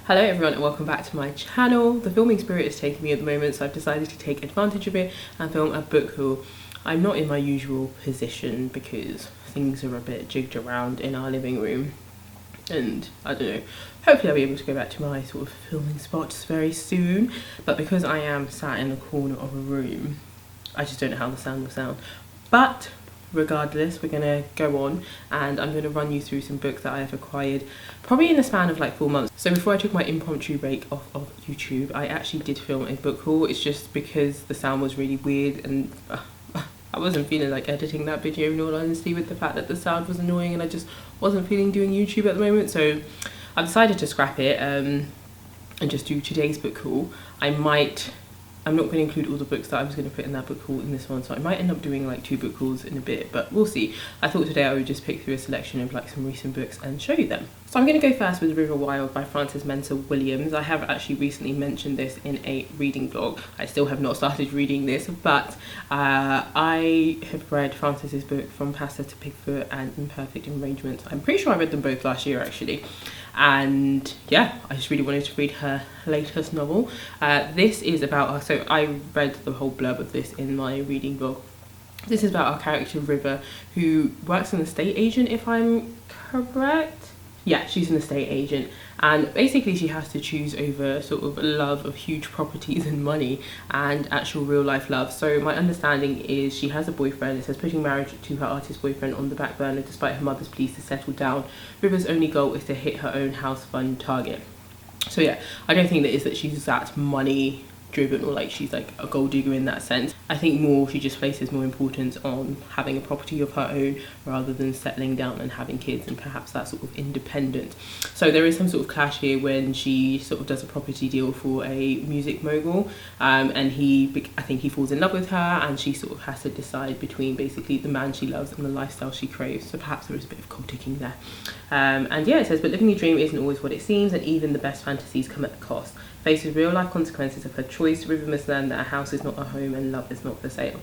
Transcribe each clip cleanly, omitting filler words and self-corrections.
Hello everyone and welcome back to my channel. The filming spirit is taking me at the moment, so I've decided to take advantage of it and film a book haul. I'm not in my usual position because things are a bit jigged around in our living room, and I don't know, hopefully I'll be able to go back to my sort of filming spots very soon, but because I am sat in the corner of a room, I just don't know how the sound will sound. But regardless, we're gonna go on and I'm gonna run you through some books that I have acquired probably in the span of like 4 months. So before I took my impromptu break off of YouTube, I actually did film a book haul. It's just because the sound was really weird and I wasn't feeling like editing that video, in all honesty, with the fact that the sound was annoying, and I just wasn't feeling doing YouTube at the moment. So I decided to scrap it and just do today's book haul. I'm not going to include all the books that I was going to put in that book haul in this one, so I might end up doing like 2 book hauls in a bit, but we'll see. I thought today I would just pick through a selection of like some recent books and show you them. So I'm going to go first with River Wild by Frances Mensah Williams. I have actually recently mentioned this in a reading vlog. I still have not started reading this, but I have read Frances's book From Pasta to Pigfoot and Imperfect Arrangements. I'm pretty sure I read them both last year actually. And yeah, I just really wanted to read her latest novel. This is about, so I read the whole blurb of this in my reading vlog. This is about our character River, who works as an estate agent, if I'm correct. Yeah, she's an estate agent, and basically she has to choose over sort of love of huge properties and money and actual real life love. So my understanding is she has a boyfriend. It says putting marriage to her artist boyfriend on the back burner despite her mother's pleas to settle down. River's only goal is to hit her own house fund target. So yeah, I don't think that she's that money driven or like she's like a gold digger in that sense. I think more she just places more importance on having a property of her own rather than settling down and having kids and perhaps that sort of independent. So there is some sort of clash here when she sort of does a property deal for a music mogul, and I think he falls in love with her, and she sort of has to decide between basically the man she loves and the lifestyle she craves. So perhaps there is a bit of gold digging there. And yeah, it says, but living your dream isn't always what it seems, and even the best fantasies come at a cost. Faced with real life consequences of her choice, River must learn that a house is not a home and love is not for sale.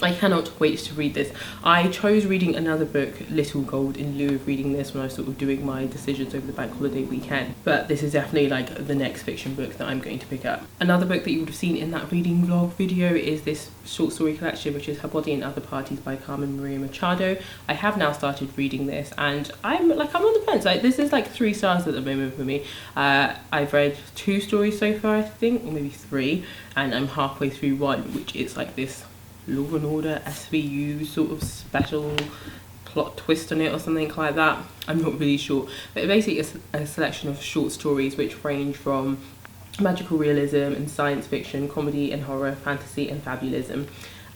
I cannot wait to read this. I chose reading another book, Little Gold, in lieu of reading this when I was sort of doing my decisions over the bank holiday weekend. But this is definitely like the next fiction book that I'm going to pick up. Another book that you would have seen in that reading vlog video is this short story collection, which is Her Body and Other Parties by Carmen Maria Machado. I have now started reading this, and I'm on the fence. Like, this is like 3 stars at the moment for me. I've read 2 stories so far, I think, or maybe 3, and I'm halfway through one, which is like this Law and Order SVU sort of special plot twist on it or something like that. I'm not really sure, but basically it's a selection of short stories which range from magical realism and science fiction, comedy and horror, fantasy and fabulism.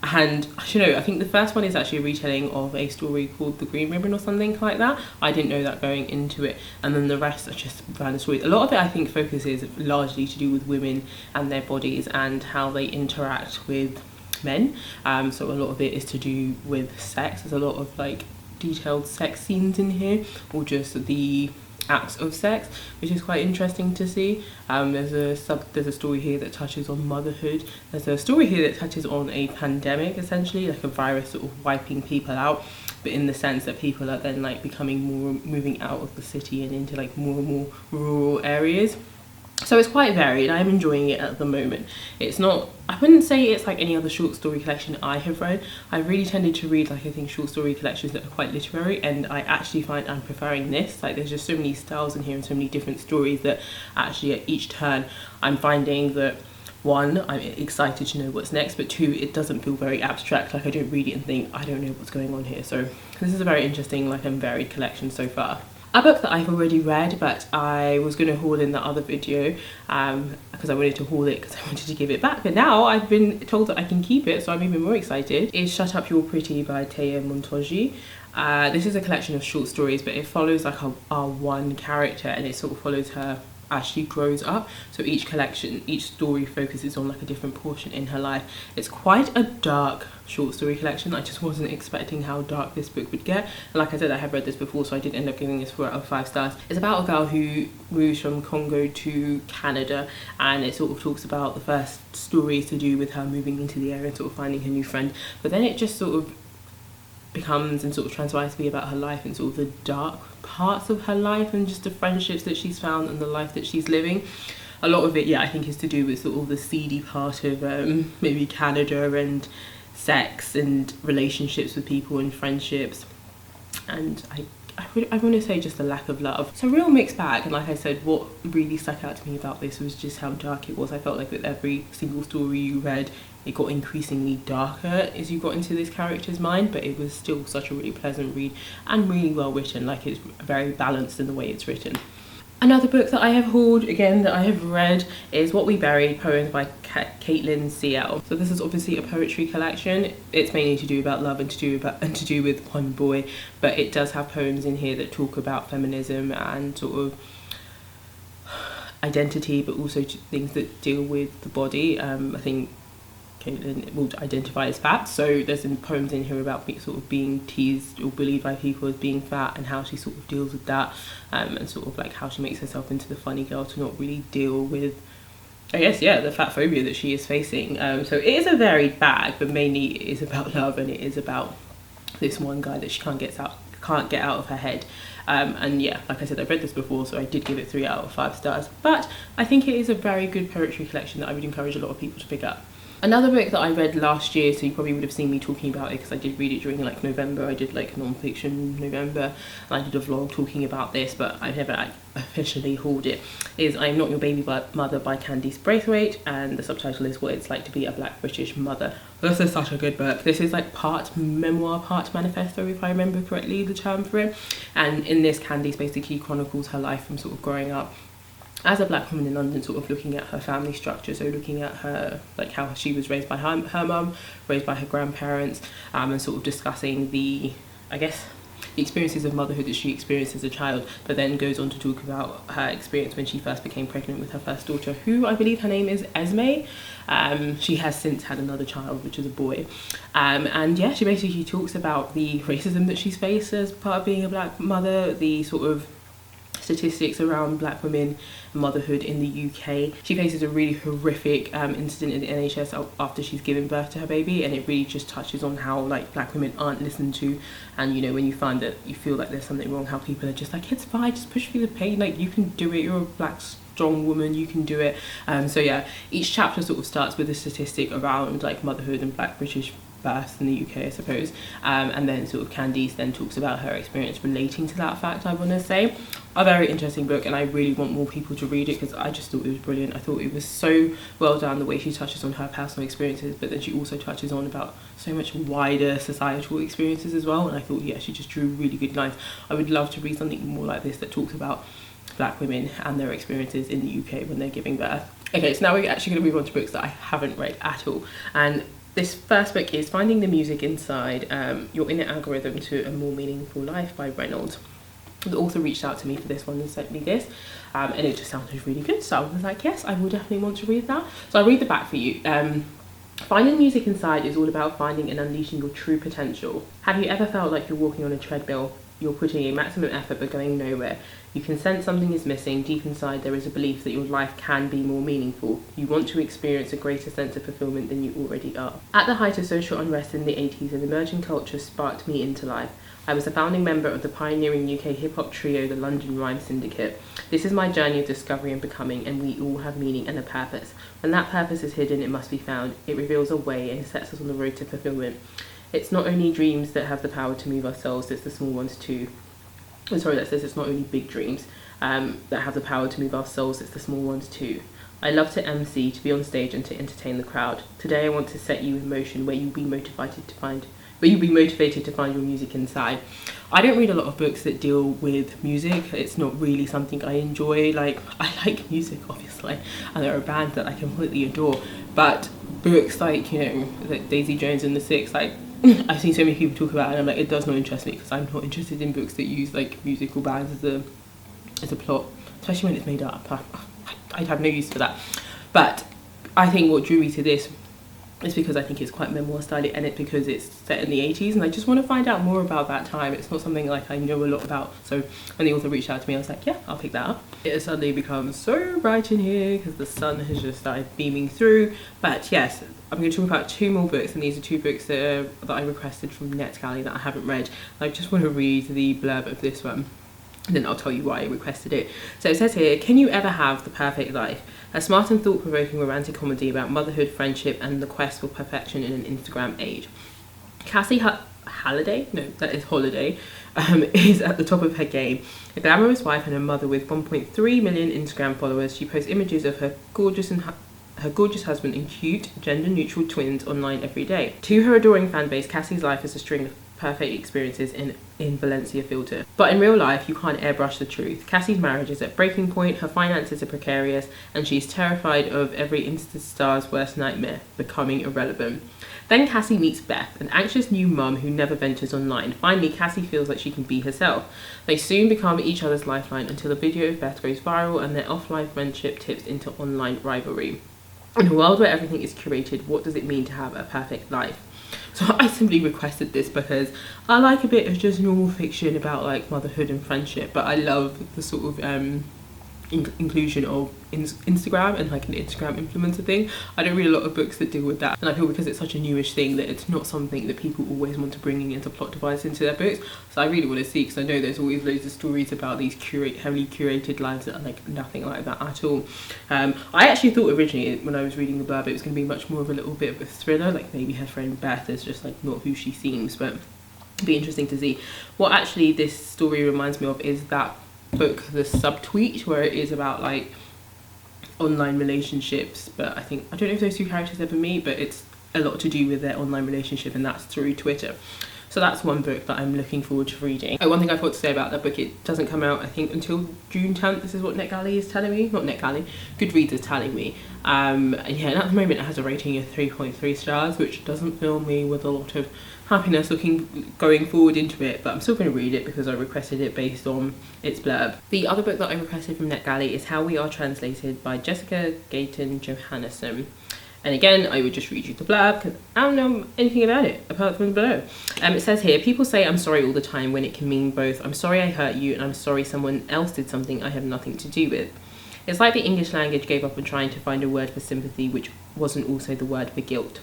And you know, I think the first one is actually a retelling of a story called The Green Ribbon or something like that. I didn't know that going into it, and then the rest are just random stories. A lot of it I think focuses largely to do with women and their bodies and how they interact with men. So a lot of it is to do with sex. There's a lot of like detailed sex scenes in here, or just the acts of sex, which is quite interesting to see. There's a story here that touches on motherhood. There's a story here that touches on a pandemic, essentially like a virus sort of wiping people out, but in the sense that people are then like moving out of the city and into like more and more rural areas. So it's quite varied. I'm enjoying it at the moment. It's not, I wouldn't say it's like any other short story collection I have read. I really tended to read like, I think, short story collections that are quite literary, and I actually find I'm preferring this. Like, there's just so many styles in here and so many different stories that actually at each turn I'm finding that, 1, I'm excited to know what's next, but 2, it doesn't feel very abstract. Like, I don't read it and think I don't know what's going on here. So this is a very interesting like and varied collection so far. A book that I've already read, but I was going to haul in the other video because I wanted to haul it because I wanted to give it back, but now I've been told that I can keep it, so I'm even more excited, is Shut Up You're Pretty by Taya Montoji. This is a collection of short stories, but it follows like our one character, and it sort of follows her as she grows up. So each story focuses on like a different portion in her life. It's quite a dark short story collection. I just wasn't expecting how dark this book would get, and like I said, I have read this before, so I did end up giving this 4 out of 5 stars. It's about a girl who moves from Congo to Canada, and it sort of talks about the first stories to do with her moving into the area and sort of finding her new friend, but then it just sort of becomes and sort of transpires to be about her life and sort of the dark parts of her life and just the friendships that she's found and the life that she's living. A lot of it, yeah, I think is to do with sort of the seedy part of maybe Canada and sex and relationships with people and friendships, and I want to say just a lack of love. So real mixed bag, and like I said, what really stuck out to me about this was just how dark it was. I felt like with every single story you read, it got increasingly darker as you got into this character's mind, but it was still such a really pleasant read and really well written. Like, it's very balanced in the way it's written. Another book that I have hauled, again, that I have read is What We Buried, poems by Caitlin CL. So this is obviously a poetry collection. It's mainly to do about love and to do with one boy, but it does have poems in here that talk about feminism and sort of identity, but also things that deal with the body. I think Caitlin will identify as fat, so there's some poems in here about sort of being teased or bullied by people as being fat and how she sort of deals with that, and sort of like how she makes herself into the funny girl to not really deal with, I guess, yeah, the fat phobia that she is facing. So it is a varied bag, but mainly it is about love, and it is about this one guy that she can't get out of her head. And yeah, like I said, I've read this before, so I did give it 3 out of 5 stars, but I think it is a very good poetry collection that I would encourage a lot of people to pick up. Another book that I read last year, so you probably would have seen me talking about it because I did read it during like November. I did like non-fiction November, and I did a vlog talking about this, but I've never officially hauled it, is I Am Not Your Baby Mother by Candice Braithwaite, and the subtitle is What It's Like to Be a Black British Mother. This is such a good book. This is like part memoir, part manifesto, if I remember correctly the term for it, and in this Candice basically chronicles her life from sort of growing up as a black woman in London, sort of looking at her family structure, so looking at her, like how she was raised by her mum, raised by her grandparents, and sort of discussing the, I guess, the experiences of motherhood that she experienced as a child, but then goes on to talk about her experience when she first became pregnant with her first daughter, who I believe her name is Esme. She has since had another child, which is a boy. And yeah, she basically talks about the racism that she's faced as part of being a black mother, the sort of statistics around black women and motherhood in the UK. She faces a really horrific incident in the NHS after she's given birth to her baby, and it really just touches on how like black women aren't listened to, and you know, when you find that you feel like there's something wrong, how people are just like, it's fine, just push through the pain, like you can do it, you're a black strong woman, you can do it. So yeah, each chapter sort of starts with a statistic around like motherhood and black British births in the UK, I suppose, and then sort of Candice then talks about her experience relating to that fact. I want to say a very interesting book, and I really want more people to read it because I just thought it was brilliant. I thought it was so well done, the way she touches on her personal experiences, but then she also touches on about so much wider societal experiences as well, and I thought, yeah, she just drew really good lines. I would love to read something more like this that talks about black women and their experiences in the UK when they're giving birth. Okay, so now we're actually going to move on to books that I haven't read at all, and this first book is Finding the Music Inside, Your Inner Algorithm to a More Meaningful Life by Reynolds. The author reached out to me for this one and sent me this, and it just sounded really good, so I was like, yes, I will definitely want to read that. So I'll read the back for you. Finding the Music Inside is all about finding and unleashing your true potential. Have you ever felt like you're walking on a treadmill? You're putting a maximum effort but going nowhere. You can sense something is missing. Deep inside there is a belief that your life can be more meaningful. You want to experience a greater sense of fulfillment than you already are. At the height of social unrest in the 80s, an emerging culture sparked me into life. I was a founding member of the pioneering UK hip-hop trio, the London Rhyme Syndicate. This is my journey of discovery and becoming, and we all have meaning and a purpose. When that purpose is hidden, it must be found. It reveals a way and sets us on the road to fulfillment. It's not only dreams that have the power to move ourselves, it's the small ones too. I'm sorry, that says it's not only big dreams that have the power to move our souls, it's the small ones too. I love to MC, to be on stage and to entertain the crowd. Today I want to set you in motion where you'll be motivated to find your music inside. I don't read a lot of books that deal with music. It's not really something I enjoy. Like, I like music, obviously, and there are bands that I completely adore, but books like, you know, like Daisy Jones and the Six, like, I've seen so many people talk about it, and I'm like, it does not interest me because I'm not interested in books that use like musical bands as a plot, especially when it's made up. I'd have no use for that. But I think what drew me to this It's because I think it's quite memoir style, and it's because it's set in the 80s, and I just want to find out more about that time. It's not something like I know a lot about, so when the author reached out to me, I was like, yeah, I'll pick that up. It has suddenly become so bright in here because the sun has just started beaming through. But yes, I'm going to talk about 2 more books, and these are 2 books that I requested from NetGalley that I haven't read. I just want to read the blurb of this one, and then I'll tell you why I requested it. So it says here, can you ever have the perfect life? A smart and thought-provoking romantic comedy about motherhood, friendship, and the quest for perfection in an Instagram age. Cassie Halliday, no, that is Holiday, is at the top of her game. A glamorous wife and a mother with 1.3 million Instagram followers, she posts images of her gorgeous husband and cute, gender-neutral twins online every day. To her adoring fan base, Cassie's life is a string of perfect experiences in Valencia filter. But in real life, you can't airbrush the truth. Cassie's marriage is at breaking point, her finances are precarious, and she's terrified of every Insta star's worst nightmare, becoming irrelevant. Then Cassie meets Beth, an anxious new mum who never ventures online. Finally, Cassie feels like she can be herself. They soon become each other's lifeline until a video of Beth goes viral and their offline friendship tips into online rivalry. In a world where everything is curated, what does it mean to have a perfect life? So I simply requested this because I like a bit of just normal fiction about like motherhood and friendship, but I love the sort of inclusion of Instagram and like an Instagram influencer thing. I don't read a lot of books that deal with that, and I feel because it's such a newish thing that it's not something that people always want to bring in as a plot device into their books. So I really want to see, because I know there's always loads of stories about these heavily curated lives that are like nothing like that at all. I actually thought originally when I was reading the blurb it was going to be much more of a little bit of a thriller, like maybe her friend Beth is just like not who she seems, but it'd be interesting to see. What actually this story reminds me of is that book, The Subtweet, where it is about like online relationships, but I don't know if those 2 characters ever meet, but it's a lot to do with their online relationship, and that's through Twitter. So that's one book that I'm looking forward to reading. One thing I forgot to say about that book, it doesn't come out I think until June 10th. This is what NetGalley is telling me, not NetGalley, Goodreads is telling me. And yeah, and at the moment it has a rating of 3.3 stars, which doesn't fill me with a lot of happiness going forward into it, but I'm still going to read it because I requested it based on its blurb. The other book that I requested from NetGalley is How We Are Translated by Jessica Gayton Johannesson. And again, I would just read you the blurb because I don't know anything about it apart from the blurb. It says here, people say I'm sorry all the time when it can mean both I'm sorry I hurt you and I'm sorry someone else did something I have nothing to do with. It's like the English language gave up on trying to find a word for sympathy which wasn't also the word for guilt.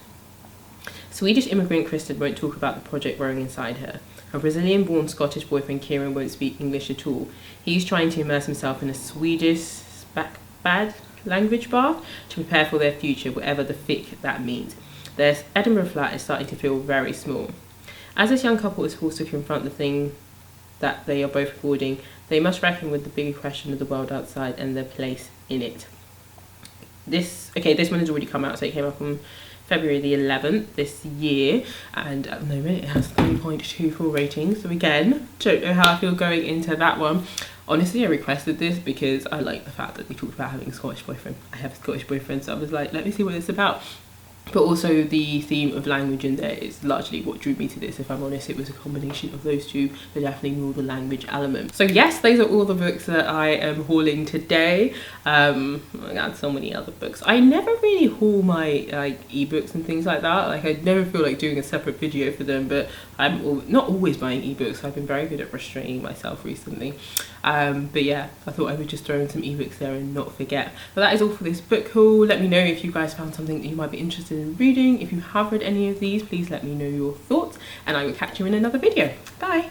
Swedish immigrant Kristen won't talk about the project growing inside her. Her Brazilian-born Scottish boyfriend Kieran won't speak English at all. He's trying to immerse himself in a Swedish bad language bath to prepare for their future, whatever the fick that means. Their Edinburgh flat is starting to feel very small. As this young couple is forced to confront the thing that they are both avoiding, they must reckon with the bigger question of the world outside and their place in it. This one has already come out, so it came up on February the 11th this year, and at the moment it has 3.24 ratings. So again, don't know how I feel going into that one. Honestly, I requested this because I like the fact that they talked about having a Scottish boyfriend. I have a Scottish boyfriend, so I was like, let me see what it's about. But also the theme of language in there is largely what drew me to this. If I'm honest, it was a combination of those two, but definitely more the language element. So yes, those are all the books that I am hauling today. I got so many other books. I never really haul my ebooks and things like that. Like I never feel like doing a separate video for them, but I'm not always buying ebooks. So I've been very good at restraining myself recently. But yeah, I thought I would just throw in some ebooks there and not forget. But that is all for this book haul. Let me know if you guys found something that you might be interested in reading. If you have read any of these, please let me know your thoughts, and I will catch you in another video. Bye.